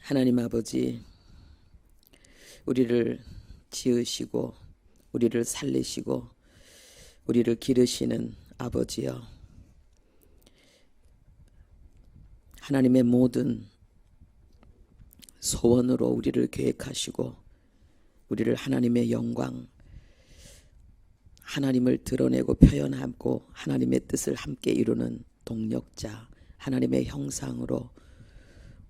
하나님 아버지, 우리를 지으시고 우리를 살리시고 우리를 기르시는 아버지여, 하나님의 모든 소원으로 우리를 계획하시고 우리를 하나님의 영광, 하나님을 드러내고 표현하고 하나님의 뜻을 함께 이루는 동력자, 하나님의 형상으로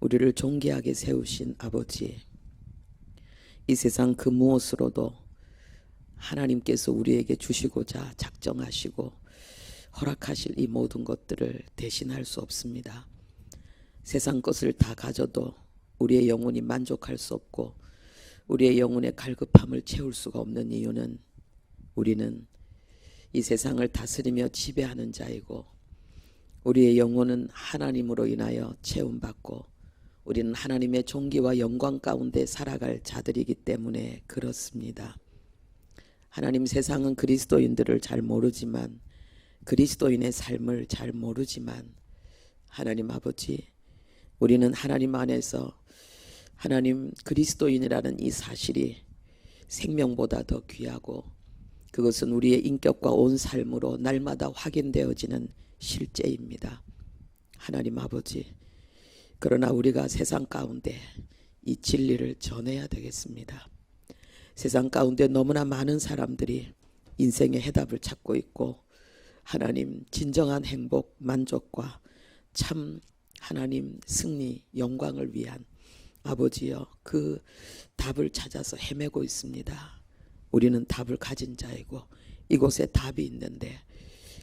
우리를 존귀하게 세우신 아버지, 이 세상 그 무엇으로도 하나님께서 우리에게 주시고자 작정하시고 허락하실 이 모든 것들을 대신할 수 없습니다. 세상 것을 다 가져도 우리의 영혼이 만족할 수 없고 우리의 영혼의 갈급함을 채울 수가 없는 이유는 우리는 이 세상을 다스리며 지배하는 자이고 우리의 영혼은 하나님으로 인하여 채움받고 우리는 하나님의 존귀와 영광 가운데 살아갈 자들이기 때문에 그렇습니다. 하나님, 세상은 그리스도인들을 잘 모르지만, 그리스도인의 삶을 잘 모르지만, 하나님 아버지, 우리는 하나님 안에서 하나님 그리스도인이라는 이 사실이 생명보다 더 귀하고 그것은 우리의 인격과 온 삶으로 날마다 확인되어지는 실제입니다. 하나님 아버지, 그러나 우리가 세상 가운데 이 진리를 전해야 되겠습니다. 세상 가운데 너무나 많은 사람들이 인생의 해답을 찾고 있고 하나님 진정한 행복, 만족과 참 하나님 승리, 영광을 위한 아버지여, 그 답을 찾아서 헤매고 있습니다. 우리는 답을 가진 자이고 이곳에 답이 있는데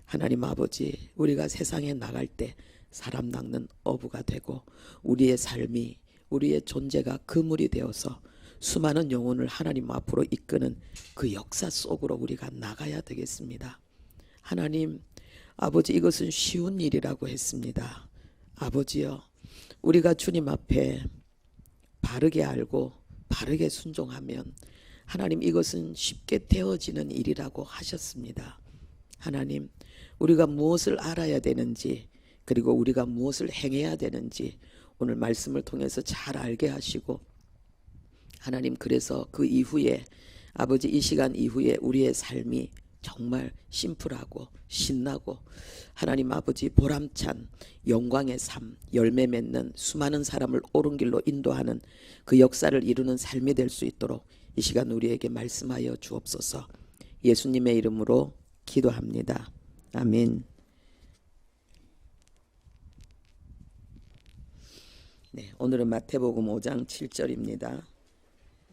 하나님 아버지, 우리가 세상에 나갈 때 사람 낚는 어부가 되고 우리의 삶이, 우리의 존재가 그물이 되어서 수많은 영혼을 하나님 앞으로 이끄는 그 역사 속으로 우리가 나가야 되겠습니다. 하나님 아버지, 이것은 쉬운 일이라고 했습니다. 아버지여, 우리가 주님 앞에 바르게 알고 바르게 순종하면 하나님 이것은 쉽게 되어지는 일이라고 하셨습니다. 하나님, 우리가 무엇을 알아야 되는지 그리고 우리가 무엇을 행해야 되는지 오늘 말씀을 통해서 잘 알게 하시고 하나님, 그래서 그 이후에 아버지, 이 시간 이후에 우리의 삶이 정말 심플하고 신나고 하나님 아버지 보람찬 영광의 삶, 열매 맺는 수많은 사람을 옳은 길로 인도하는 그 역사를 이루는 삶이 될 수 있도록 이 시간 우리에게 말씀하여 주옵소서. 예수님의 이름으로 기도합니다. 아멘. 네, 오늘은 마태복음 5장 7절입니다.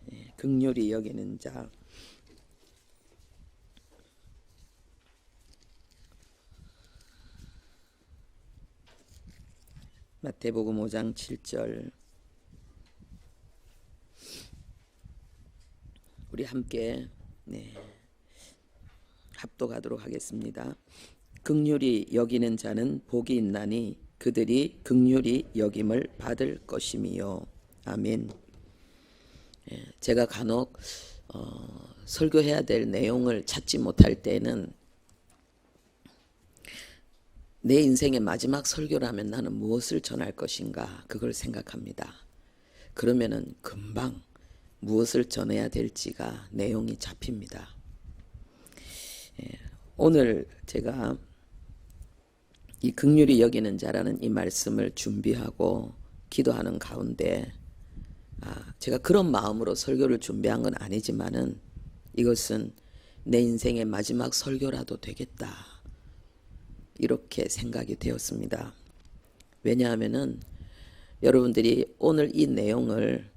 네, 긍휼히 여기는 자. 마태복음 5장 7절, 우리 함께 합독하도록 하겠습니다. 긍휼히 여기는 자는 복이 있나니 그들이 긍휼히 여김을 받을 것임이요. 아멘. 제가 간혹 설교해야 될 내용을 찾지 못할 때는 내 인생의 마지막 설교라면 나는 무엇을 전할 것인가, 그걸 생각합니다. 그러면은 금방 무엇을 전해야 될지가 내용이 잡힙니다. 오늘 제가 이 긍휼히 여기는 자라는 이 말씀을 준비하고 기도하는 가운데 제가 그런 마음으로 설교를 준비한 건 아니지만은 이것은 내 인생의 마지막 설교라도 되겠다, 이렇게 생각이 되었습니다. 왜냐하면은 여러분들이 오늘 이 내용을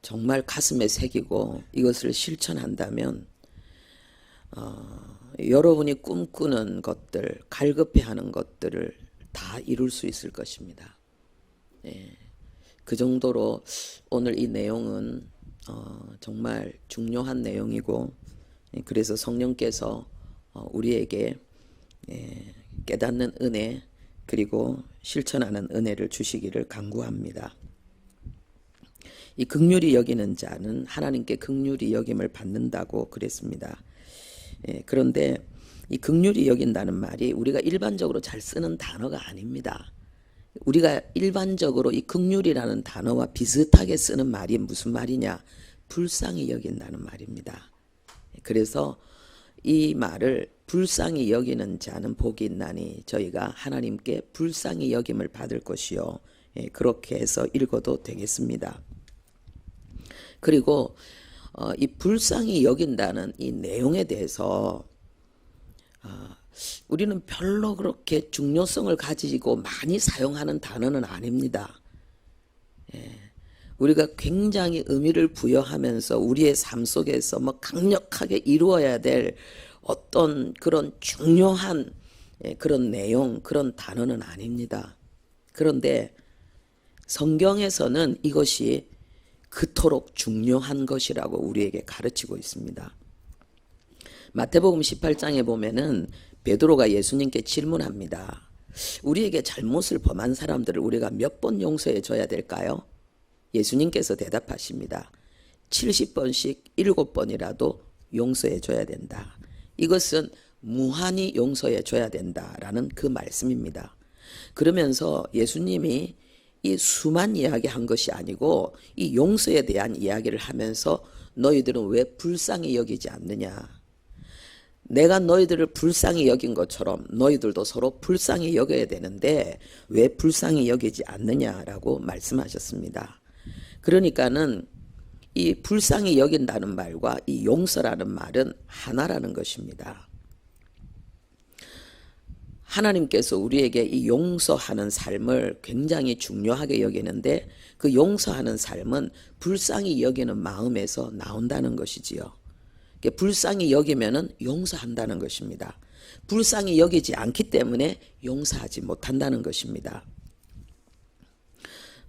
정말 가슴에 새기고 이것을 실천한다면 여러분이 꿈꾸는 것들, 갈급해하는 것들을 다 이룰 수 있을 것입니다. 그 정도로 오늘 이 내용은 정말 중요한 내용이고, 그래서 성령께서 우리에게 깨닫는 은혜 그리고 실천하는 은혜를 주시기를 간구합니다. 이 긍휼히 여기는 자는 하나님께 긍휼히 여김을 받는다고 그랬습니다. 그런데 이 긍휼히 여긴다는 말이 우리가 일반적으로 잘 쓰는 단어가 아닙니다. 우리가 일반적으로 이 긍휼이라는 단어와 비슷하게 쓰는 말이 무슨 말이냐? 불쌍히 여긴다는 말입니다. 그래서 이 말을 불쌍히 여기는 자는 복이 있나니 저희가 하나님께 불쌍히 여김을 받을 것이요. 그렇게 해서 읽어도 되겠습니다. 그리고 이 불쌍히 여긴다는 이 내용에 대해서 우리는 별로 그렇게 중요성을 가지고 많이 사용하는 단어는 아닙니다. 우리가 굉장히 의미를 부여하면서 우리의 삶 속에서 뭐 강력하게 이루어야 될 어떤 그런 중요한 그런 내용, 그런 단어는 아닙니다. 그런데 성경에서는 이것이 그토록 중요한 것이라고 우리에게 가르치고 있습니다. 마태복음 18장에 보면은 베드로가 예수님께 질문합니다. 우리에게 잘못을 범한 사람들을 우리가 몇 번 용서해 줘야 될까요? 예수님께서 대답하십니다. 70번씩 7번이라도 용서해 줘야 된다. 이것은 무한히 용서해 줘야 된다라는 그 말씀입니다. 그러면서 예수님이 이 수만 이야기한 것이 아니고 이 용서에 대한 이야기를 하면서 너희들은 왜 불쌍히 여기지 않느냐? 내가 너희들을 불쌍히 여긴 것처럼 너희들도 서로 불쌍히 여겨야 되는데 왜 불쌍히 여기지 않느냐라고 말씀하셨습니다. 그러니까는 이 불쌍히 여긴다는 말과 이 용서라는 말은 하나라는 것입니다. 하나님께서 우리에게 이 용서하는 삶을 굉장히 중요하게 여기는데 그 용서하는 삶은 불쌍히 여기는 마음에서 나온다는 것이지요. 불쌍히 여기면은 용서한다는 것입니다. 불쌍히 여기지 않기 때문에 용서하지 못한다는 것입니다.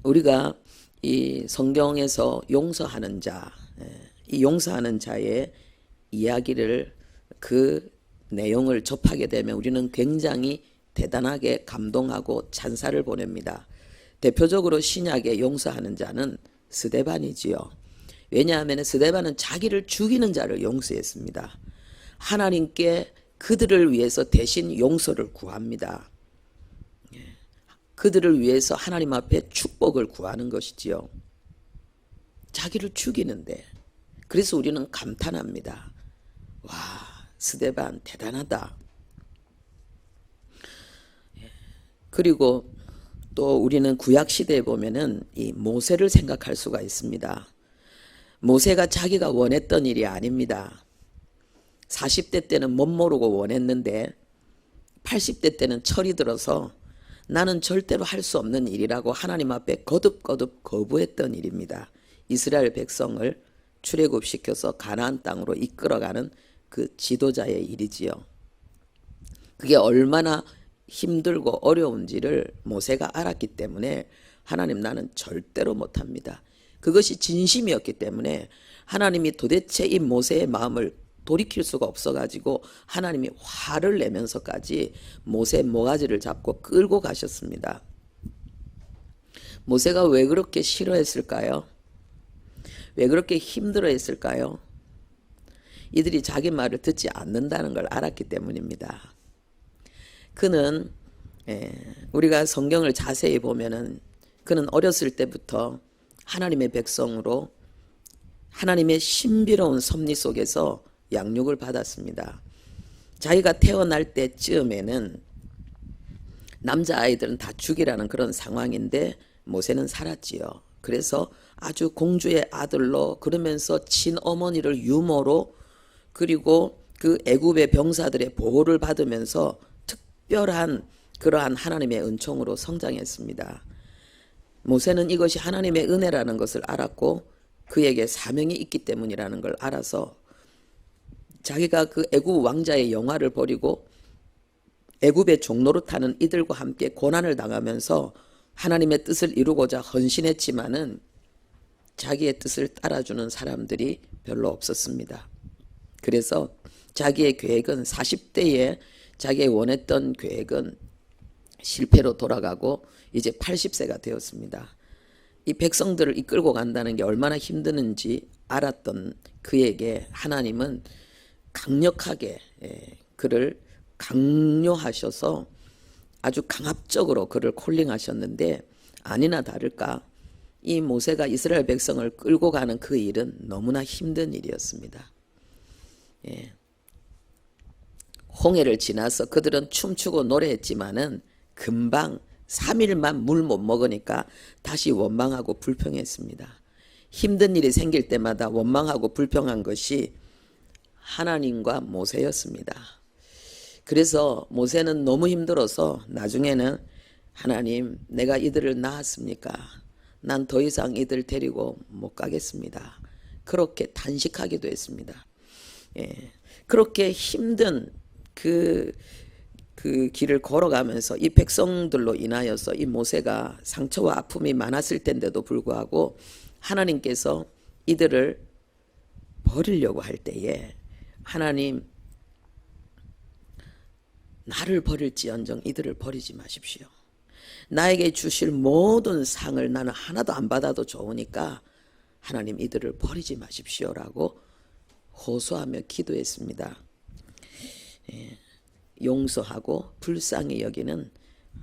우리가 이 성경에서 용서하는 자, 이 용서하는 자의 이야기를 그 내용을 접하게 되면 우리는 굉장히 대단하게 감동하고 찬사를 보냅니다. 대표적으로 신약의 용서하는 자는 스데반이지요. 왜냐하면 스데반은 자기를 죽이는 자를 용서했습니다. 하나님께 그들을 위해서 대신 용서를 구합니다. 그들을 위해서 하나님 앞에 축복을 구하는 것이지요. 자기를 죽이는데. 그래서 우리는 감탄합니다. 와, 스데반 대단하다. 그리고 또 우리는 구약 시대에 보면은 이 모세를 생각할 수가 있습니다. 모세가 자기가 원했던 일이 아닙니다. 40대 때는 못 모르고 원했는데 80대 때는 철이 들어서 나는 절대로 할 수 없는 일이라고 하나님 앞에 거듭거듭 거부했던 일입니다. 이스라엘 백성을 출애굽시켜서 가나안 땅으로 이끌어가는 그 지도자의 일이지요. 그게 얼마나 힘들고 어려운지를 모세가 알았기 때문에 하나님 나는 절대로 못합니다. 그것이 진심이었기 때문에 하나님이 도대체 이 모세의 마음을 돌이킬 수가 없어가지고 하나님이 화를 내면서까지 모세 모가지를 잡고 끌고 가셨습니다. 모세가 왜 그렇게 싫어했을까요? 왜 그렇게 힘들어했을까요? 이들이 자기 말을 듣지 않는다는 걸 알았기 때문입니다. 그는 우리가 성경을 자세히 보면은 그는 어렸을 때부터 하나님의 백성으로 하나님의 신비로운 섭리 속에서 양육을 받았습니다. 자기가 태어날 때쯤에는 남자아이들은 다 죽이라는 그런 상황인데 모세는 살았지요. 그래서 아주 공주의 아들로 그러면서 친어머니를 유모로 그리고 그 애굽의 병사들의 보호를 받으면서 특별한 그러한 하나님의 은총으로 성장했습니다. 모세는 이것이 하나님의 은혜라는 것을 알았고 그에게 사명이 있기 때문이라는 걸 알아서 자기가 그 애굽 왕자의 영화를 버리고 애굽의 종로를 타는 이들과 함께 고난을 당하면서 하나님의 뜻을 이루고자 헌신했지만은 자기의 뜻을 따라주는 사람들이 별로 없었습니다. 그래서 자기의 계획은 40대에 자기의 원했던 계획은 실패로 돌아가고 이제 80세가 되었습니다. 이 백성들을 이끌고 간다는 게 얼마나 힘드는지 알았던 그에게 하나님은 강력하게 그를 강요하셔서 아주 강압적으로 그를 콜링하셨는데 아니나 다를까 이 모세가 이스라엘 백성을 끌고 가는 그 일은 너무나 힘든 일이었습니다. 예. 홍해를 지나서 그들은 춤추고 노래했지만은 금방 3일만 물 못 먹으니까 다시 원망하고 불평했습니다. 힘든 일이 생길 때마다 원망하고 불평한 것이 하나님과 모세였습니다. 그래서 모세는 너무 힘들어서 나중에는 하나님, 내가 이들을 낳았습니까? 난 더 이상 이들 데리고 못 가겠습니다. 그렇게 단식하기도 했습니다. 예. 그렇게 힘든 그 길을 걸어가면서 이 백성들로 인하여서 이 모세가 상처와 아픔이 많았을 텐데도 불구하고 하나님께서 이들을 버리려고 할 때에 하나님, 나를 버릴지언정 이들을 버리지 마십시오. 나에게 주실 모든 상을 나는 하나도 안 받아도 좋으니까 하나님 이들을 버리지 마십시오라고 호소하며 기도했습니다. 예, 용서하고 불쌍히 여기는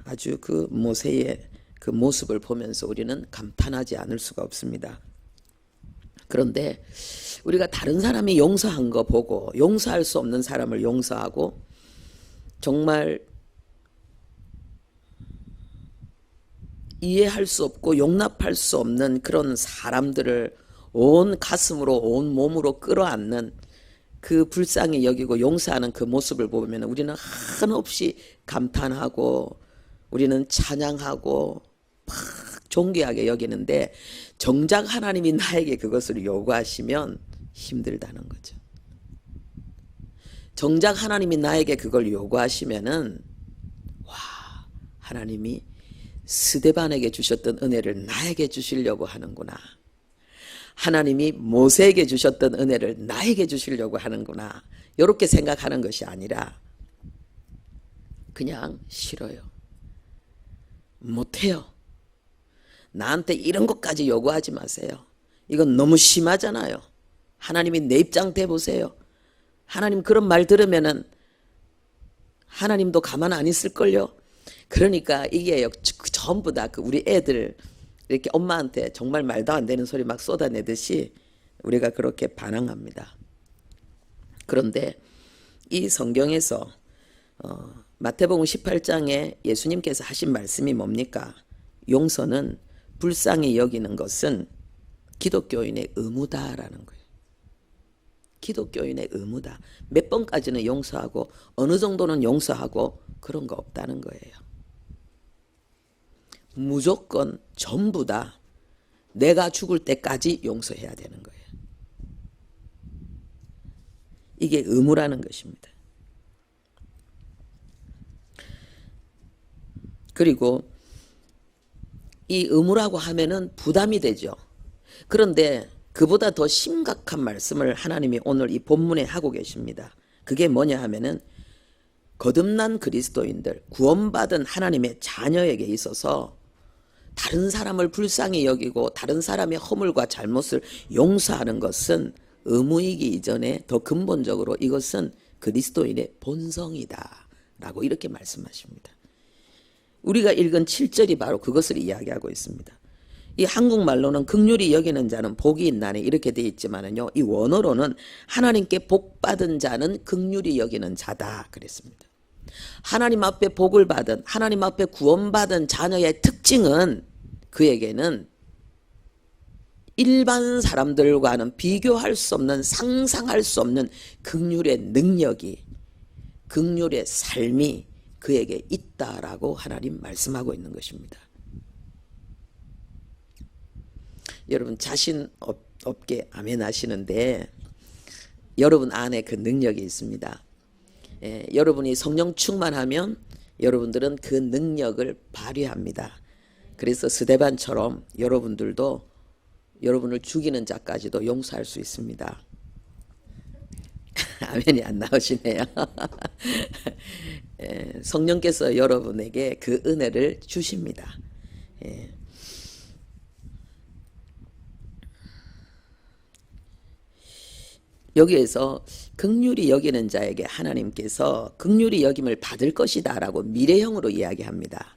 아주 그 모세의 그 모습을 보면서 우리는 감탄하지 않을 수가 없습니다. 그런데 우리가 다른 사람이 용서한 거 보고 용서할 수 없는 사람을 용서하고 정말 이해할 수 없고 용납할 수 없는 그런 사람들을 온 가슴으로 온 몸으로 끌어안는 그 불쌍히 여기고 용서하는 그 모습을 보면 우리는 한없이 감탄하고 우리는 찬양하고 막 존귀하게 여기는데 정작 하나님이 나에게 그것을 요구하시면 힘들다는 거죠. 정작 하나님이 나에게 그걸 요구하시면은 와, 하나님이 스데반에게 주셨던 은혜를 나에게 주시려고 하는구나. 하나님이 모세에게 주셨던 은혜를 나에게 주시려고 하는구나. 이렇게 생각하는 것이 아니라 그냥 싫어요. 못해요. 나한테 이런 것까지 요구하지 마세요. 이건 너무 심하잖아요. 하나님이 내 입장 대보세요. 하나님 그런 말 들으면은 하나님도 가만 안 있을걸요. 그러니까 이게 전부 다 그 우리 애들 이렇게 엄마한테 정말 말도 안 되는 소리 막 쏟아내듯이 우리가 그렇게 반항합니다. 그런데 이 성경에서 마태복음 18장에 예수님께서 하신 말씀이 뭡니까? 용서는 불쌍히 여기는 것은 기독교인의 의무다라는 거예요. 기독교인의 의무다. 몇 번까지는 용서하고 어느 정도는 용서하고 그런 거 없다는 거예요. 무조건 전부 다 내가 죽을 때까지 용서해야 되는 거예요. 이게 의무라는 것입니다. 그리고 이 의무라고 하면은 부담이 되죠. 그런데 그보다 더 심각한 말씀을 하나님이 오늘 이 본문에 하고 계십니다. 그게 뭐냐 하면은 거듭난 그리스도인들, 구원받은 하나님의 자녀에게 있어서 다른 사람을 불쌍히 여기고 다른 사람의 허물과 잘못을 용서하는 것은 의무이기 이전에 더 근본적으로 이것은 그리스도인의 본성이다 라고 이렇게 말씀하십니다. 우리가 읽은 7절이 바로 그것을 이야기하고 있습니다. 이 한국말로는 긍휼히 여기는 자는 복이 있나니 이렇게 되어 있지만은요, 이 원어로는 하나님께 복 받은 자는 긍휼히 여기는 자다 그랬습니다. 하나님 앞에 복을 받은, 하나님 앞에 구원받은 자녀의 특징은 그에게는 일반 사람들과는 비교할 수 없는, 상상할 수 없는 긍휼의 능력이, 긍휼의 삶이 그에게 있다라고 하나님 말씀하고 있는 것입니다. 여러분 자신 없게 아멘 하시는데 여러분 안에 그 능력이 있습니다. 여러분이 성령 충만하면 여러분들은 그 능력을 발휘합니다. 그래서 스데반처럼 여러분들도 여러분을 죽이는 자까지도 용서할 수 있습니다. 아멘이 안 나오시네요. 성령께서 여러분에게 그 은혜를 주십니다. 여기에서 긍휼히 여기는 자에게 하나님께서 긍휼히 여김을 받을 것이다 라고 미래형으로 이야기합니다.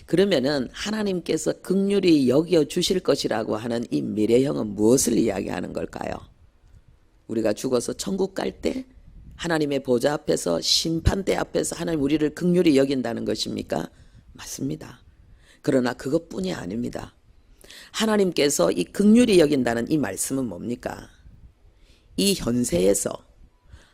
그러면은 하나님께서 긍휼히 여겨 주실 것이라고 하는 이 미래형은 무엇을 이야기하는 걸까요? 우리가 죽어서 천국 갈 때 하나님의 보좌 앞에서 심판대 앞에서 하나님 우리를 긍휼히 여긴다는 것입니까? 맞습니다. 그러나 그것뿐이 아닙니다. 하나님께서 이 긍휼히 여긴다는 이 말씀은 뭡니까? 이 현세에서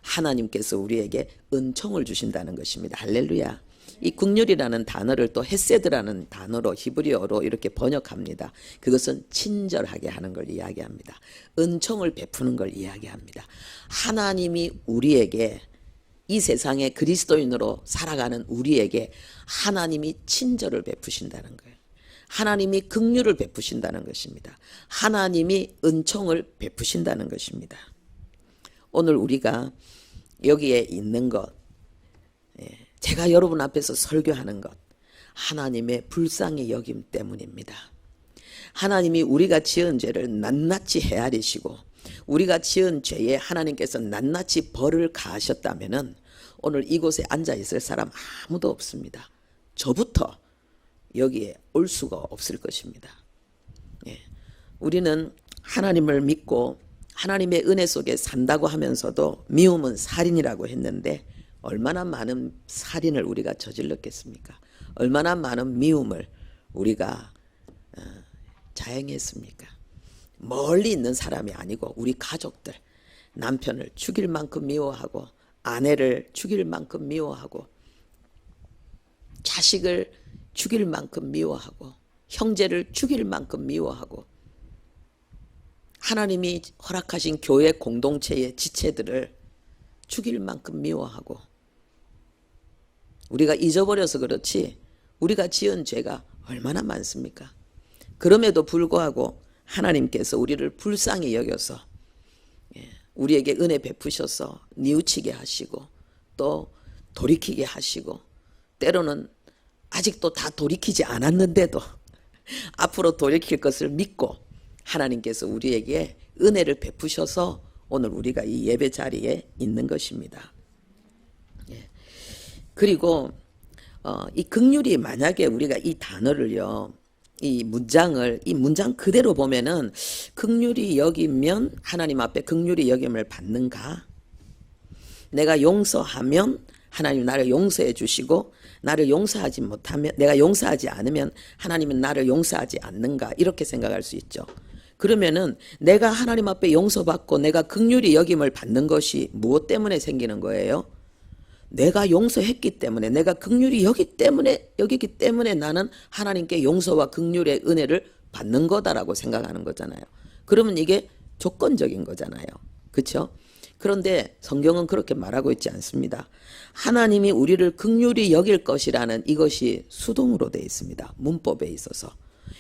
하나님께서 우리에게 은총을 주신다는 것입니다. 할렐루야. 이 긍휼이라는 단어를 또 헤세드라는 단어로 히브리어로 이렇게 번역합니다. 그것은 친절하게 하는 걸 이야기합니다. 은총을 베푸는 걸 이야기합니다. 하나님이 우리에게 이 세상에 그리스도인으로 살아가는 우리에게 하나님이 친절을 베푸신다는 거예요. 하나님이 긍휼을 베푸신다는 것입니다. 하나님이 은총을 베푸신다는 것입니다. 오늘 우리가 여기에 있는 것, 제가 여러분 앞에서 설교하는 것, 하나님의 불쌍히 여김 때문입니다. 하나님이 우리가 지은 죄를 낱낱이 헤아리시고 우리가 지은 죄에 하나님께서 낱낱이 벌을 가하셨다면 오늘 이곳에 앉아 있을 사람 아무도 없습니다. 저부터 여기에 올 수가 없을 것입니다. 우리는 하나님을 믿고 하나님의 은혜 속에 산다고 하면서도 미움은 살인이라고 했는데 얼마나 많은 살인을 우리가 저질렀겠습니까? 얼마나 많은 미움을 우리가 자행했습니까? 멀리 있는 사람이 아니고 우리 가족들, 남편을 죽일 만큼 미워하고 아내를 죽일 만큼 미워하고 자식을 죽일 만큼 미워하고 형제를 죽일 만큼 미워하고 하나님이 허락하신 교회 공동체의 지체들을 죽일 만큼 미워하고 우리가 잊어버려서 그렇지 우리가 지은 죄가 얼마나 많습니까? 그럼에도 불구하고 하나님께서 우리를 불쌍히 여겨서 우리에게 은혜 베푸셔서 뉘우치게 하시고 또 돌이키게 하시고 때로는 아직도 다 돌이키지 않았는데도 앞으로 돌이킬 것을 믿고 하나님께서 우리에게 은혜를 베푸셔서 오늘 우리가 이 예배 자리에 있는 것입니다. 그리고 이 긍휼이 만약에 우리가 이 단어를요, 이 문장 그대로 보면은 긍휼히 여기면 하나님 앞에 긍휼히 여김을 받는가? 내가 용서하면 하나님 나를 용서해 주시고 나를 용서하지 못하면 내가 용서하지 않으면 하나님은 나를 용서하지 않는가? 이렇게 생각할 수 있죠. 그러면은 내가 하나님 앞에 용서받고 내가 긍휼히 여김을 받는 것이 무엇 때문에 생기는 거예요? 내가 용서했기 때문에 내가 긍휼히 여기기 때문에 나는 하나님께 용서와 긍휼의 은혜를 받는 거다라고 생각하는 거잖아요. 그러면 이게 조건적인 거잖아요. 그렇죠? 그런데 성경은 그렇게 말하고 있지 않습니다. 하나님이 우리를 긍휼히 여길 것이라는 이것이 수동으로 되어 있습니다. 문법에 있어서.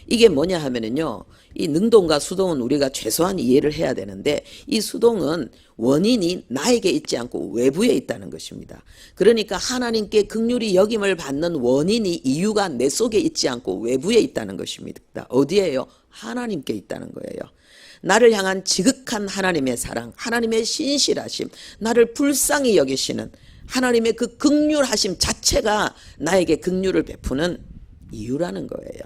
이게 뭐냐 하면은요, 이 능동과 수동은 우리가 최소한 이해를 해야 되는데 이 수동은 원인이 나에게 있지 않고 외부에 있다는 것입니다. 그러니까 하나님께 긍휼히 여김을 받는 원인이 이유가 내 속에 있지 않고 외부에 있다는 것입니다. 어디에요? 하나님께 있다는 거예요. 나를 향한 지극한 하나님의 사랑, 하나님의 신실하심, 나를 불쌍히 여기시는 하나님의 그 긍휼하심 자체가 나에게 긍휼을 베푸는 이유라는 거예요.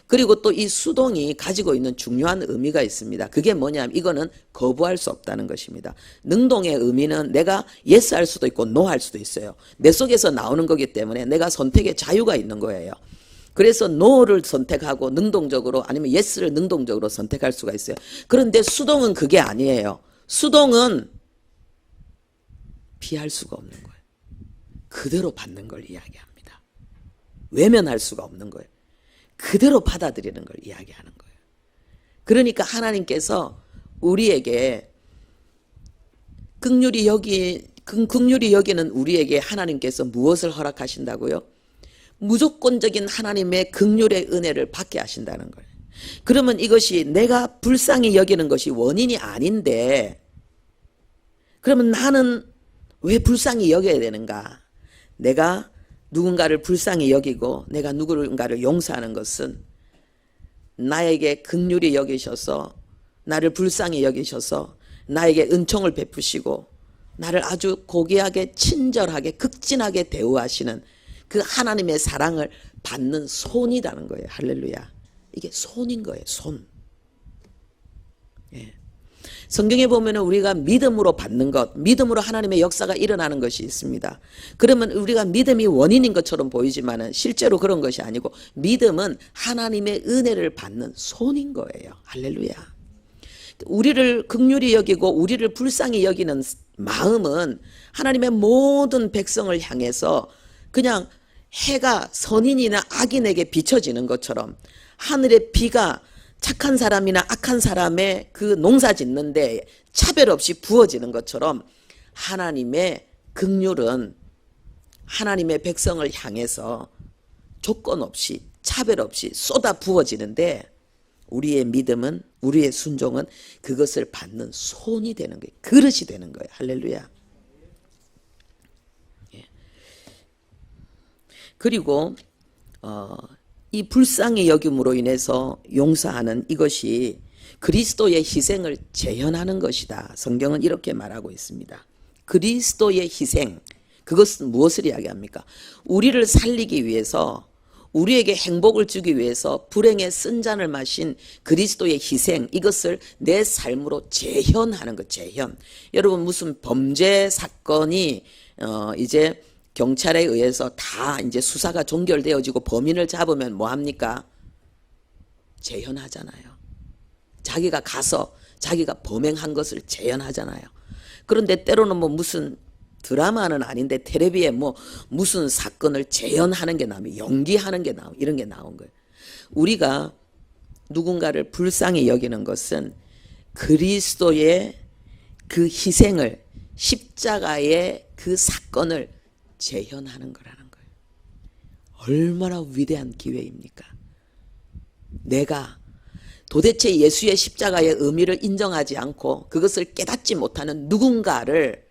그리고 또 이 수동이 가지고 있는 중요한 의미가 있습니다. 그게 뭐냐면 이거는 거부할 수 없다는 것입니다. 능동의 의미는 내가 yes 할 수도 있고 no 할 수도 있어요. 내 속에서 나오는 거기 때문에 내가 선택의 자유가 있는 거예요. 그래서 no를 선택하고 능동적으로 아니면 yes를 능동적으로 선택할 수가 있어요. 그런데 수동은 그게 아니에요. 수동은 피할 수가 없는 거예요. 그대로 받는 걸 이야기합니다. 외면할 수가 없는 거예요. 그대로 받아들이는 걸 이야기하는 거예요. 그러니까 하나님께서 우리에게 긍휼히 여기는 우리에게 하나님께서 무엇을 허락하신다고요? 무조건적인 하나님의 긍휼의 은혜를 받게 하신다는 거예요. 그러면 이것이 내가 불쌍히 여기는 것이 원인이 아닌데 그러면 나는 왜 불쌍히 여겨야 되는가? 내가 누군가를 불쌍히 여기고 내가 누군가를 용서하는 것은 나에게 긍휼히 여기셔서 나를 불쌍히 여기셔서 나에게 은총을 베푸시고 나를 아주 고귀하게 친절하게 극진하게 대우하시는 그 하나님의 사랑을 받는 손이라는 거예요. 할렐루야. 이게 손인 거예요. 손. 예. 성경에 보면 우리가 믿음으로 받는 것, 믿음으로 하나님의 역사가 일어나는 것이 있습니다. 그러면 우리가 믿음이 원인인 것처럼 보이지만 실제로 그런 것이 아니고 믿음은 하나님의 은혜를 받는 손인 거예요. 할렐루야. 우리를 긍휼히 여기고 우리를 불쌍히 여기는 마음은 하나님의 모든 백성을 향해서 그냥 해가 선인이나 악인에게 비춰지는 것처럼 하늘의 비가 착한 사람이나 악한 사람의 그 농사 짓는데 차별 없이 부어지는 것처럼 하나님의 긍휼은 하나님의 백성을 향해서 조건 없이 차별 없이 쏟아 부어지는데 우리의 믿음은 우리의 순종은 그것을 받는 손이 되는 거예요. 그릇이 되는 거예요. 할렐루야. 예. 그리고 이 불쌍히 여김으로 인해서 용서하는 이것이 그리스도의 희생을 재현하는 것이다. 성경은 이렇게 말하고 있습니다. 그리스도의 희생, 그것은 무엇을 이야기합니까? 우리를 살리기 위해서 우리에게 행복을 주기 위해서 불행의 쓴잔을 마신 그리스도의 희생, 이것을 내 삶으로 재현하는 것. 재현. 여러분 무슨 범죄 사건이 이제 경찰에 의해서 다 이제 수사가 종결되어지고 범인을 잡으면 뭐 합니까? 재현하잖아요. 자기가 가서 자기가 범행한 것을 재현하잖아요. 그런데 때로는 뭐 무슨 드라마는 아닌데 텔레비에 뭐 무슨 사건을 재현하는 게 나오면 연기하는 게 나오고 이런 게 나온 거예요. 우리가 누군가를 불쌍히 여기는 것은 그리스도의 그 희생을 십자가의 그 사건을 재현하는 거라는 거예요. 얼마나 위대한 기회입니까? 내가 도대체 예수의 십자가의 의미를 인정하지 않고 그것을 깨닫지 못하는 누군가를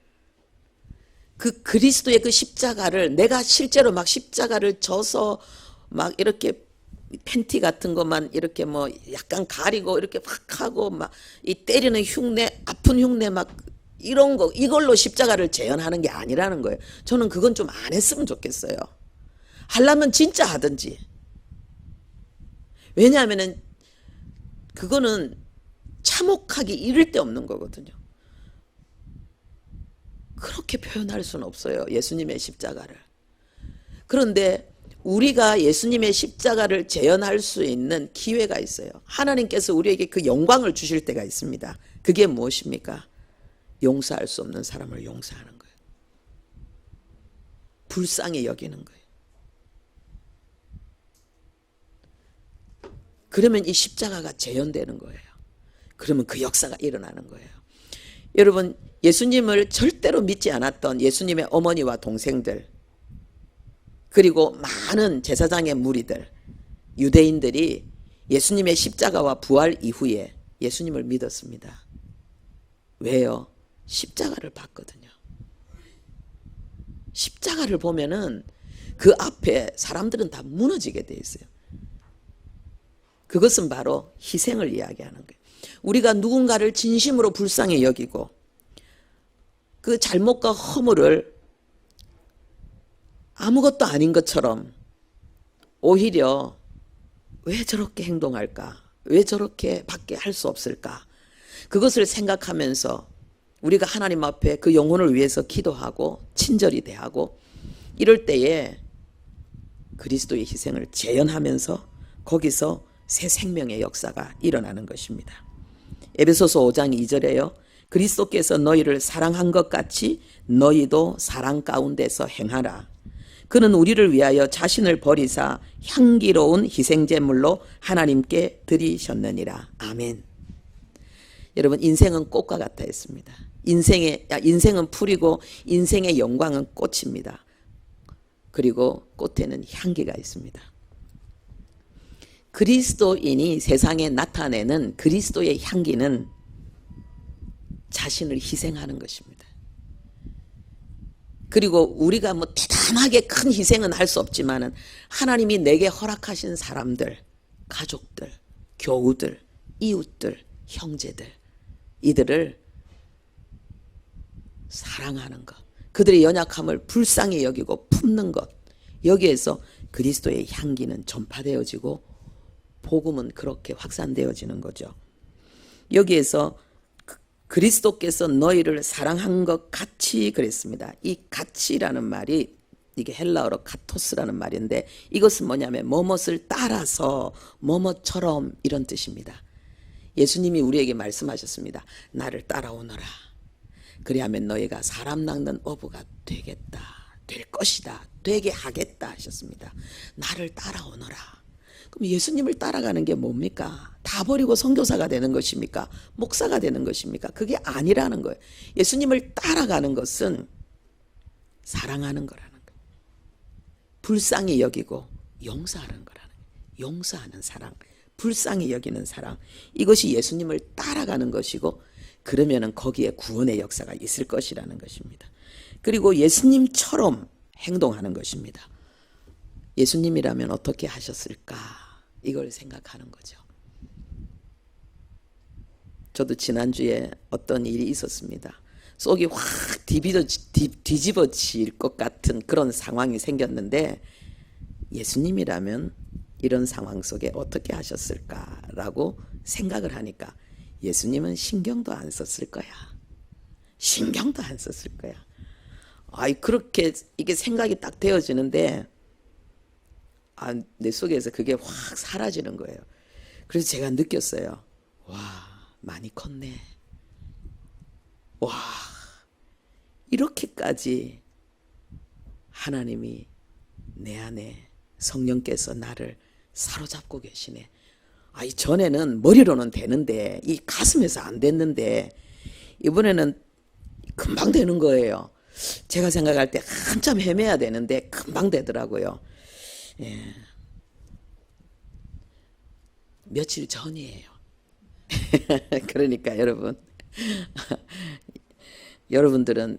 그 그리스도의 그 십자가를 내가 실제로 막 십자가를 져서 막 이렇게 팬티 같은 것만 이렇게 뭐 약간 가리고 이렇게 확 하고 막 이 때리는 흉내, 아픈 흉내 막 이런 거 이걸로 십자가를 재현하는 게 아니라는 거예요. 저는 그건 좀 안 했으면 좋겠어요. 하려면 진짜 하든지. 왜냐하면은 그거는 참혹하기 이를 데 없는 거거든요. 그렇게 표현할 수는 없어요. 예수님의 십자가를. 그런데 우리가 예수님의 십자가를 재현할 수 있는 기회가 있어요. 하나님께서 우리에게 그 영광을 주실 때가 있습니다. 그게 무엇입니까? 용서할 수 없는 사람을 용서하는 거예요. 불쌍히 여기는 거예요. 그러면 이 십자가가 재현되는 거예요. 그러면 그 역사가 일어나는 거예요. 여러분, 예수님을 절대로 믿지 않았던 예수님의 어머니와 동생들, 그리고 많은 제사장의 무리들, 유대인들이 예수님의 십자가와 부활 이후에 예수님을 믿었습니다. 왜요? 십자가를 봤거든요. 십자가를 보면은 그 앞에 사람들은 다 무너지게 돼 있어요. 그것은 바로 희생을 이야기하는 거예요. 우리가 누군가를 진심으로 불쌍히 여기고 그 잘못과 허물을 아무것도 아닌 것처럼 오히려 왜 저렇게 행동할까? 왜 저렇게 밖에 할 수 없을까? 그것을 생각하면서 우리가 하나님 앞에 그 영혼을 위해서 기도하고 친절히 대하고 이럴 때에 그리스도의 희생을 재현하면서 거기서 새 생명의 역사가 일어나는 것입니다. 에베소서 5장 2절에요. 그리스도께서 너희를 사랑한 것 같이 너희도 사랑 가운데서 행하라. 그는 우리를 위하여 자신을 버리사 향기로운 희생제물로 하나님께 드리셨느니라. 아멘. 여러분, 인생은 꽃과 같아 있습니다. 인생은 풀이고 인생의 영광은 꽃입니다. 그리고 꽃에는 향기가 있습니다. 그리스도인이 세상에 나타내는 그리스도의 향기는 자신을 희생하는 것입니다. 그리고 우리가 뭐 대단하게 큰 희생은 할 수 없지만은 하나님이 내게 허락하신 사람들, 가족들, 교우들, 이웃들, 형제들, 이들을 사랑하는 것, 그들의 연약함을 불쌍히 여기고 품는 것, 여기에서 그리스도의 향기는 전파되어지고 복음은 그렇게 확산되어지는 거죠. 여기에서 그리스도께서 너희를 사랑한 것 같이 그랬습니다. 이 같이라는 말이 이게 헬라어로 카토스라는 말인데 이것은 뭐냐면 뭐뭇을 따라서 뭐뭇처럼 이런 뜻입니다. 예수님이 우리에게 말씀하셨습니다. 나를 따라오너라. 그리하면 너희가 사람 낚는 어부가 되겠다. 될 것이다. 되게 하겠다 하셨습니다. 나를 따라오너라. 그럼 예수님을 따라가는 게 뭡니까? 다 버리고 선교사가 되는 것입니까? 목사가 되는 것입니까? 그게 아니라는 거예요. 예수님을 따라가는 것은 사랑하는 거라는 거예요. 불쌍히 여기고 용서하는 거라는 거예요. 용서하는 사랑, 불쌍히 여기는 사랑, 이것이 예수님을 따라가는 것이고 그러면은 거기에 구원의 역사가 있을 것이라는 것입니다. 그리고 예수님처럼 행동하는 것입니다. 예수님이라면 어떻게 하셨을까? 이걸 생각하는 거죠. 저도 지난주에 어떤 일이 있었습니다. 속이 확 뒤집어질 것 같은 그런 상황이 생겼는데 예수님이라면 이런 상황 속에 어떻게 하셨을까라고 생각을 하니까 예수님은 신경도 안 썼을 거야. 신경도 안 썼을 거야. 아이 그렇게 이게 생각이 딱 되어지는데 내 속에서 그게 확 사라지는 거예요. 그래서 제가 느꼈어요. 와, 많이 컸네. 와, 이렇게까지 하나님이 내 안에 성령께서 나를 사로잡고 계시네. 전에는 머리로는 되는데 이 가슴에서 안 됐는데 이번에는 금방 되는 거예요. 제가 생각할 때 한참 헤매야 되는데 금방 되더라고요. 예. 며칠 전이에요. 그러니까 여러분들은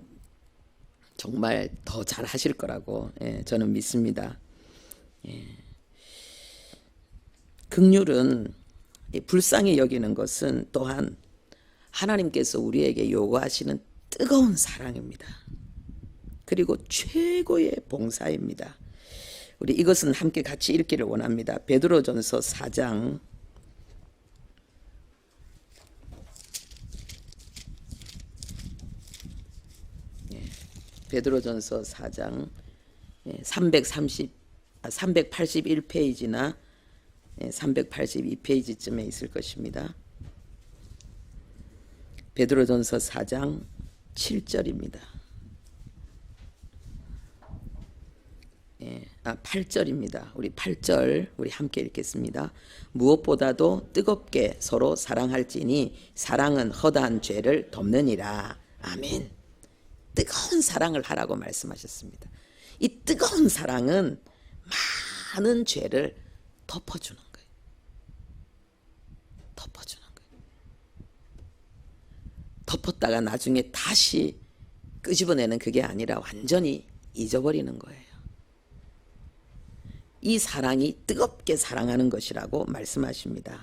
정말 더 잘 하실 거라고 저는 믿습니다. 긍휼은 불쌍히 여기는 것은 또한 하나님께서 우리에게 요구하시는 뜨거운 사랑입니다. 그리고 최고의 봉사입니다. 우리 이것은 함께 같이 읽기를 원합니다. 베드로전서 4장 베드로전서 4장 381페이지나 382페이지쯤에 있을 것입니다. 베드로전서 4장 7절입니다. 8절입니다. 우리 8절 우리 함께 읽겠습니다. 무엇보다도 뜨겁게 서로 사랑할지니 사랑은 허다한 죄를 덮느니라. 아멘. 뜨거운 사랑을 하라고 말씀하셨습니다. 이 뜨거운 사랑은 많은 죄를 덮어주는 거예요. 덮어주는 거예요. 덮었다가 나중에 다시 끄집어내는 그게 아니라 완전히 잊어버리는 거예요. 이 사랑이 뜨겁게 사랑하는 것이라고 말씀하십니다.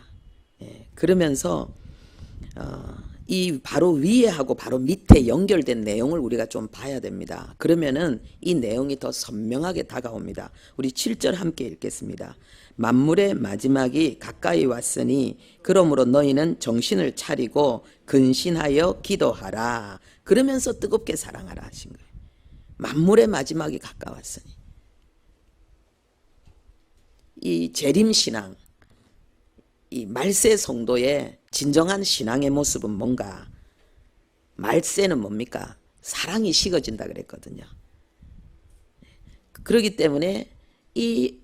그러면서 이 바로 위에 하고 바로 밑에 연결된 내용을 우리가 좀 봐야 됩니다. 그러면은 이 내용이 더 선명하게 다가옵니다. 우리 7절 함께 읽겠습니다. 만물의 마지막이 가까이 왔으니 그러므로 너희는 정신을 차리고 근신하여 기도하라. 그러면서 뜨겁게 사랑하라 하신 거예요. 만물의 마지막이 가까웠으니. 이 재림신앙, 이 말세 성도의 진정한 신앙의 모습은 뭔가? 말세는 뭡니까? 사랑이 식어진다 그랬거든요. 그렇기 때문에 이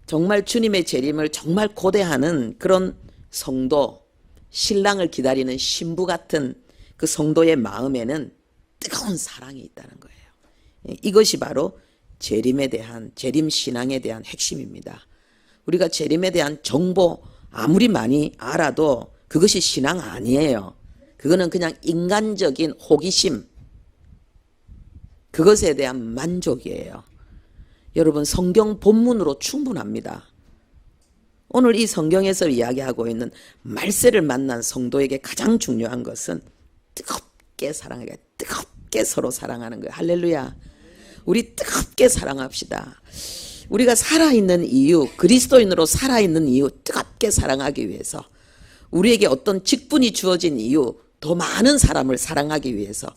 정말 주님의 재림을 정말 고대하는 그런 성도, 신랑을 기다리는 신부 같은 그 성도의 마음에는 뜨거운 사랑이 있다는 거예요. 이것이 바로 재림에 대한, 재림 신앙에 대한 핵심입니다. 우리가 재림에 대한 정보 아무리 많이 알아도 그것이 신앙 아니에요. 그거는 그냥 인간적인 호기심, 그것에 대한 만족이에요. 여러분, 성경 본문으로 충분합니다. 오늘 이 성경에서 이야기하고 있는 말세를 만난 성도에게 가장 중요한 것은 뜨겁게 사랑하게, 뜨겁게 뜨겁게 서로 사랑하는 거예요. 할렐루야. 우리 뜨겁게 사랑합시다. 우리가 살아있는 이유, 그리스도인으로 살아있는 이유, 뜨겁게 사랑하기 위해서, 우리에게 어떤 직분이 주어진 이유, 더 많은 사람을 사랑하기 위해서,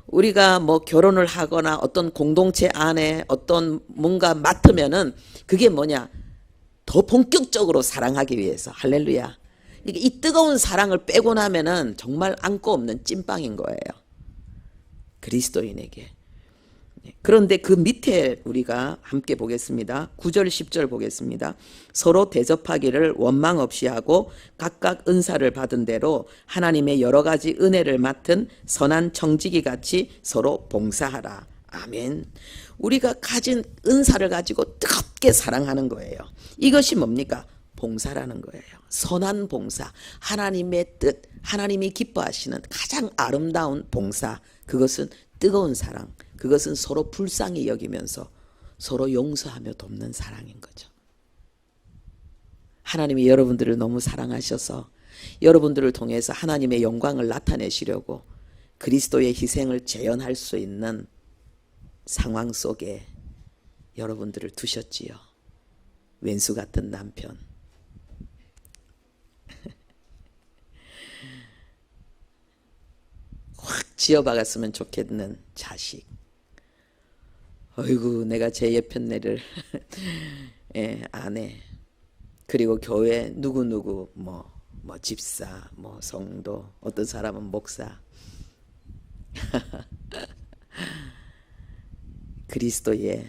우리가 뭐 결혼을 하거나 어떤 공동체 안에 어떤 뭔가 맡으면은 그게 뭐냐, 더 본격적으로 사랑하기 위해서. 할렐루야. 이 뜨거운 사랑을 빼고 나면은 정말 안고 없는 찐빵인 거예요, 그리스도인에게. 그런데 그 밑에 우리가 함께 보겠습니다. 9절 10절 보겠습니다. 서로 대접하기를 원망 없이 하고 각각 은사를 받은 대로 하나님의 여러 가지 은혜를 맡은 선한 청지기 같이 서로 봉사하라. 아멘. 우리가 가진 은사를 가지고 뜨겁게 사랑하는 거예요. 이것이 뭡니까? 봉사라는 거예요. 선한 봉사, 하나님의 뜻, 하나님이 기뻐하시는 가장 아름다운 봉사, 그것은 뜨거운 사랑, 그것은 서로 불쌍히 여기면서 서로 용서하며 돕는 사랑인 거죠. 하나님이 여러분들을 너무 사랑하셔서 여러분들을 통해서 하나님의 영광을 나타내시려고 그리스도의 희생을 재현할 수 있는 상황 속에 여러분들을 두셨지요. 왼수 같은 남편, 확 지어박았으면 좋겠는 자식, 어이구 내가 제 예편내를 아내, 그리고 교회 누구누구 뭐 집사, 뭐 성도, 어떤 사람은 목사. 그리스도의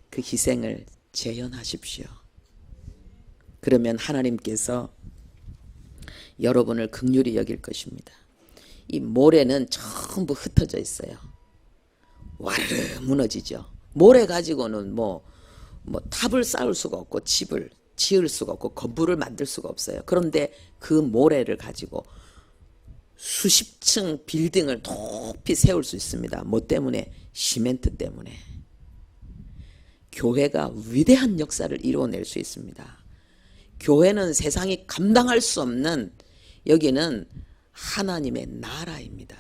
그 희생을 재현하십시오. 그러면 하나님께서 여러분을 긍휼히 여길 것입니다. 이 모래는 전부 흩어져 있어요. 와르르 무너지죠. 모래 가지고는 뭐 탑을 쌓을 수가 없고 집을 지을 수가 없고 건물을 만들 수가 없어요. 그런데 그 모래를 가지고 수십 층 빌딩을 높이 세울 수 있습니다. 뭐 때문에? 시멘트 때문에. 교회가 위대한 역사를 이루어낼 수 있습니다. 교회는 세상이 감당할 수 없는, 여기는 하나님의 나라입니다.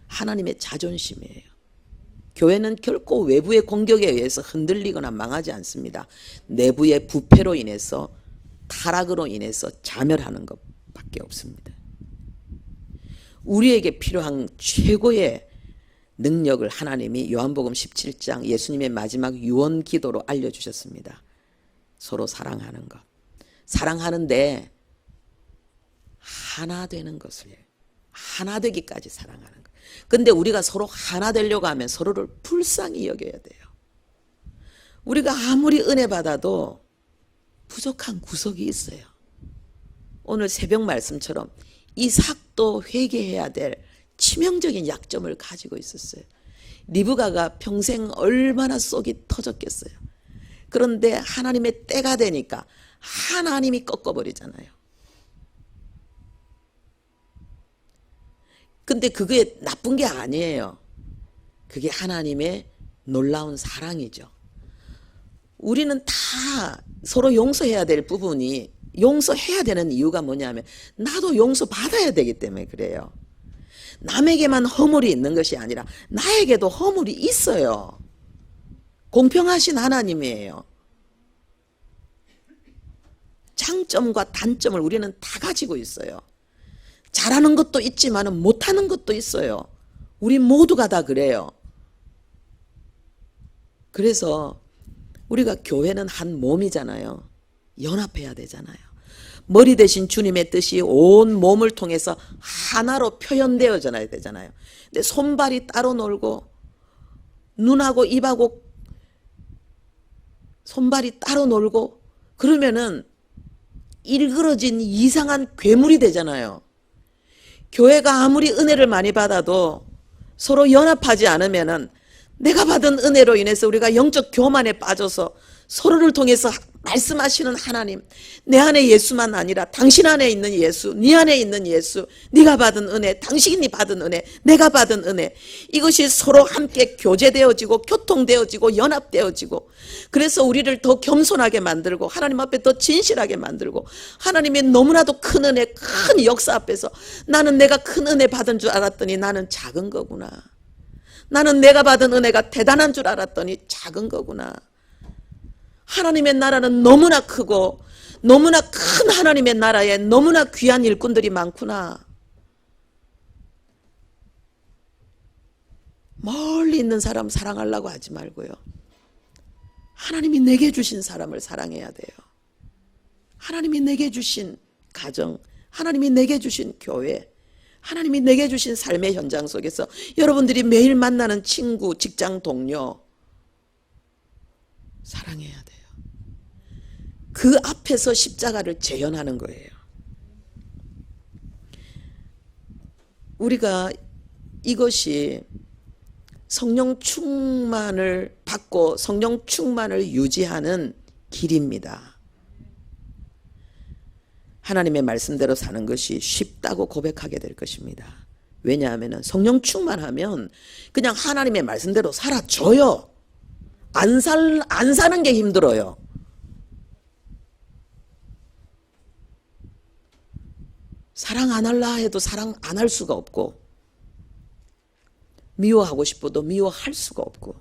하나님의 자존심이에요. 교회는 결코 외부의 공격에 의해서 흔들리거나 망하지 않습니다. 내부의 부패로 인해서, 타락으로 인해서 자멸하는 것밖에 없습니다. 우리에게 필요한 최고의 능력을 하나님이 요한복음 17장 예수님의 마지막 유언 기도로 알려주셨습니다. 서로 사랑하는 것. 사랑하는데 하나 되는 것을, 하나 되기까지 사랑하는 것. 근데 우리가 서로 하나 되려고 하면 서로를 불쌍히 여겨야 돼요. 우리가 아무리 은혜 받아도 부족한 구석이 있어요. 오늘 새벽 말씀처럼 이삭도 회개해야 될 치명적인 약점을 가지고 있었어요. 리브가가 평생 얼마나 속이 터졌겠어요. 그런데 하나님의 때가 되니까 하나님이 꺾어버리잖아요. 근데 그게 나쁜 게 아니에요. 그게 하나님의 놀라운 사랑이죠. 우리는 다 서로 용서해야 될 부분이, 용서해야 되는 이유가 뭐냐면 나도 용서받아야 되기 때문에 그래요. 남에게만 허물이 있는 것이 아니라 나에게도 허물이 있어요. 공평하신 하나님이에요. 장점과 단점을 우리는 다 가지고 있어요. 잘하는 것도 있지만 못하는 것도 있어요. 우리 모두가 다 그래요. 그래서 우리가 교회는 한 몸이잖아요. 연합해야 되잖아요. 머리 대신 주님의 뜻이 온 몸을 통해서 하나로 표현되어져야 되잖아요. 근데 손발이 따로 놀고 눈하고 입하고 손발이 따로 놀고 그러면은 일그러진 이상한 괴물이 되잖아요. 교회가 아무리 은혜를 많이 받아도 서로 연합하지 않으면은 내가 받은 은혜로 인해서 우리가 영적 교만에 빠져서 서로를 통해서 말씀하시는 하나님, 내 안에 예수만 아니라 당신 안에 있는 예수, 네 안에 있는 예수, 네가 받은 은혜, 당신이 받은 은혜, 내가 받은 은혜, 이것이 서로 함께 교제되어지고 교통되어지고 연합되어지고, 그래서 우리를 더 겸손하게 만들고 하나님 앞에 더 진실하게 만들고, 하나님의 너무나도 큰 은혜, 큰 역사 앞에서 나는 내가 큰 은혜 받은 줄 알았더니 나는 작은 거구나, 나는 내가 받은 은혜가 대단한 줄 알았더니 작은 거구나, 하나님의 나라는 너무나 크고 너무나 큰 하나님의 나라에 너무나 귀한 일꾼들이 많구나. 멀리 있는 사람 사랑하려고 하지 말고요, 하나님이 내게 주신 사람을 사랑해야 돼요. 하나님이 내게 주신 가정, 하나님이 내게 주신 교회, 하나님이 내게 주신 삶의 현장 속에서 여러분들이 매일 만나는 친구, 직장 동료 사랑해야 돼요. 그 앞에서 십자가를 재현하는 거예요. 우리가 이것이 성령 충만을 받고 성령 충만을 유지하는 길입니다. 하나님의 말씀대로 사는 것이 쉽다고 고백하게 될 것입니다. 왜냐하면 성령 충만하면 그냥 하나님의 말씀대로 살아줘요. 안 사는 게 힘들어요. 사랑 안 할라 해도 사랑 안 할 수가 없고, 미워하고 싶어도 미워할 수가 없고,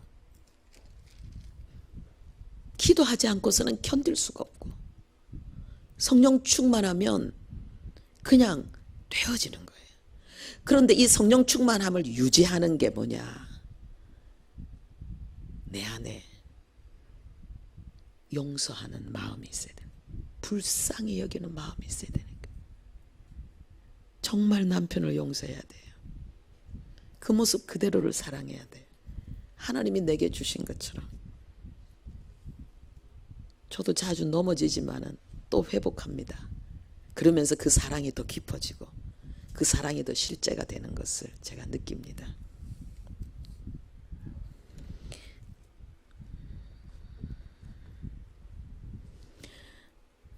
기도하지 않고서는 견딜 수가 없고, 성령 충만하면 그냥 되어지는 거예요. 그런데 이 성령 충만함을 유지하는 게 뭐냐? 내 안에 용서하는 마음이 있어야 돼. 불쌍히 여기는 마음이 있어야 되는 거예요. 정말 남편을 용서해야 돼요. 그 모습 그대로를 사랑해야 돼요. 하나님이 내게 주신 것처럼. 저도 자주 넘어지지만은 또 회복합니다. 그러면서 그 사랑이 더 깊어지고 그 사랑이 더 실제가 되는 것을 제가 느낍니다.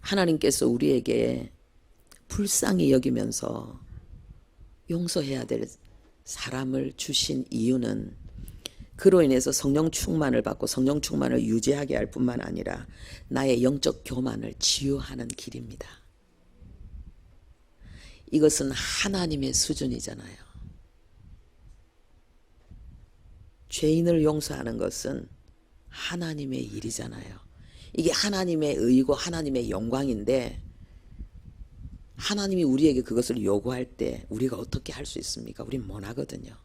하나님께서 우리에게 불쌍히 여기면서 용서해야 될 사람을 주신 이유는 그로 인해서 성령 충만을 받고 성령 충만을 유지하게 할 뿐만 아니라 나의 영적 교만을 치유하는 길입니다. 이것은 하나님의 수준이잖아요. 죄인을 용서하는 것은 하나님의 일이잖아요. 이게 하나님의 의고 하나님의 영광인데, 하나님이 우리에게 그것을 요구할 때 우리가 어떻게 할 수 있습니까? 우린 못하거든요.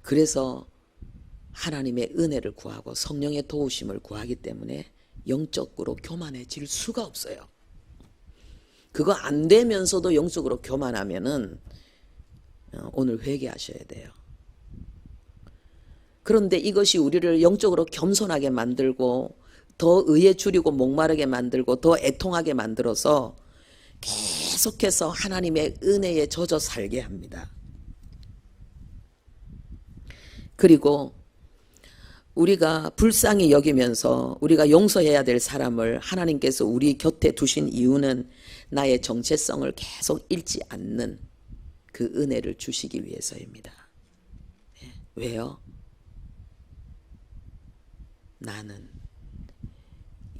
그래서 하나님의 은혜를 구하고 성령의 도우심을 구하기 때문에 영적으로 교만해질 수가 없어요. 그거 안 되면서도 영적으로 교만하면은 오늘 회개하셔야 돼요. 그런데 이것이 우리를 영적으로 겸손하게 만들고 더 의에 줄이고 목마르게 만들고 더 애통하게 만들어서 계속해서 하나님의 은혜에 젖어 살게 합니다. 그리고 우리가 불쌍히 여기면서 우리가 용서해야 될 사람을 하나님께서 우리 곁에 두신 이유는 나의 정체성을 계속 잃지 않는 그 은혜를 주시기 위해서입니다. 왜요? 나는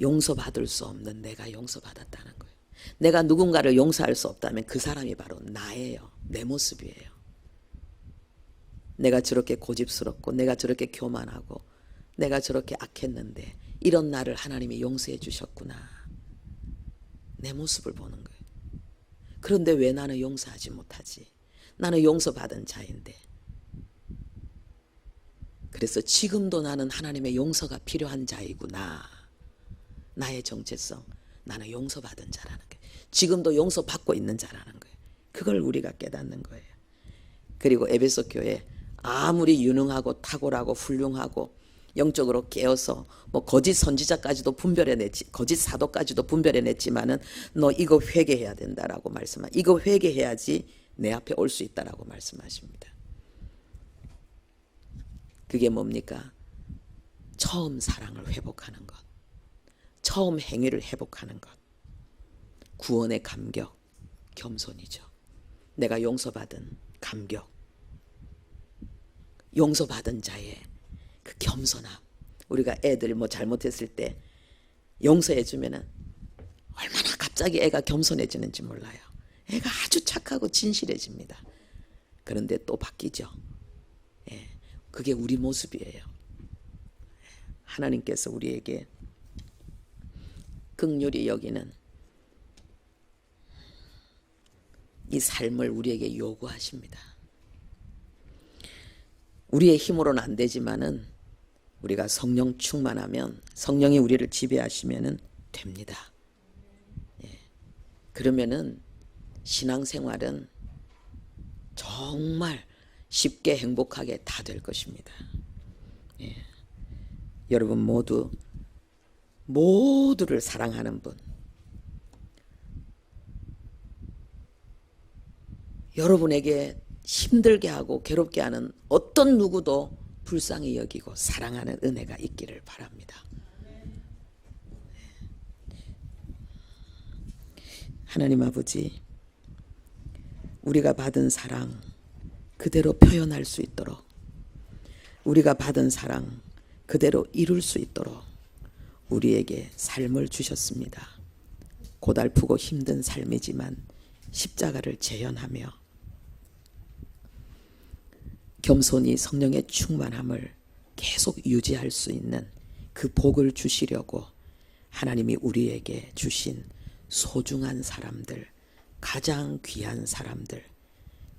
용서받을 수 없는 내가 용서받았다는 거예요. 내가 누군가를 용서할 수 없다면 그 사람이 바로 나예요. 내 모습이에요. 내가 저렇게 고집스럽고 내가 저렇게 교만하고 내가 저렇게 악했는데 이런 나를 하나님이 용서해 주셨구나. 내 모습을 보는 거예요. 그런데 왜 나는 용서하지 못하지? 나는 용서받은 자인데. 그래서 지금도 나는 하나님의 용서가 필요한 자이구나. 나의 정체성, 나는 용서받은 자라는 거예요. 지금도 용서받고 있는 자라는 거예요. 그걸 우리가 깨닫는 거예요. 그리고 에베소 교회 아무리 유능하고 탁월하고 훌륭하고 영적으로 깨어서 뭐 거짓 선지자까지도 분별해냈지, 거짓 사도까지도 분별해냈지만은 너 이거 회개해야 된다라고 말씀하. 이거 회개해야지 내 앞에 올 수 있다라고 말씀하십니다. 그게 뭡니까? 처음 사랑을 회복하는 것, 처음 행위를 회복하는 것, 구원의 감격, 겸손이죠. 내가 용서받은 감격, 용서받은 자의 그 겸손함. 우리가 애들 뭐 잘못했을 때 용서해 주면은 얼마나 갑자기 애가 겸손해지는지 몰라요. 애가 아주 착하고 진실해집니다. 그런데 또 바뀌죠. 예, 그게 우리 모습이에요. 하나님께서 우리에게 긍휼히 여기는 이 삶을 우리에게 요구하십니다. 우리의 힘으로는 안 되지만은 우리가 성령 충만하면, 성령이 우리를 지배하시면은 됩니다. 예. 그러면은 신앙생활은 정말 쉽게 행복하게 다 될 것입니다. 예. 여러분 모두를 사랑하는 분, 여러분에게 힘들게 하고 괴롭게 하는 어떤 누구도 불쌍히 여기고 사랑하는 은혜가 있기를 바랍니다. 하나님 아버지, 우리가 받은 사랑 그대로 표현할 수 있도록, 우리가 받은 사랑 그대로 이룰 수 있도록 우리에게 삶을 주셨습니다. 고달프고 힘든 삶이지만 십자가를 재현하며 겸손히 성령의 충만함을 계속 유지할 수 있는 그 복을 주시려고 하나님이 우리에게 주신 소중한 사람들, 가장 귀한 사람들,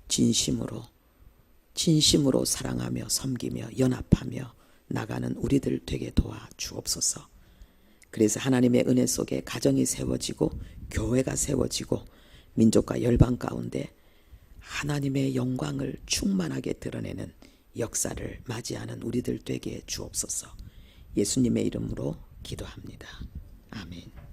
진심으로 사랑하며 섬기며 연합하며 나가는 우리들 되게 도와 주옵소서. 그래서 하나님의 은혜 속에 가정이 세워지고 교회가 세워지고 민족과 열방 가운데 하나님의 영광을 충만하게 드러내는 역사를 맞이하는 우리들 되게 주옵소서. 예수님의 이름으로 기도합니다. 아멘.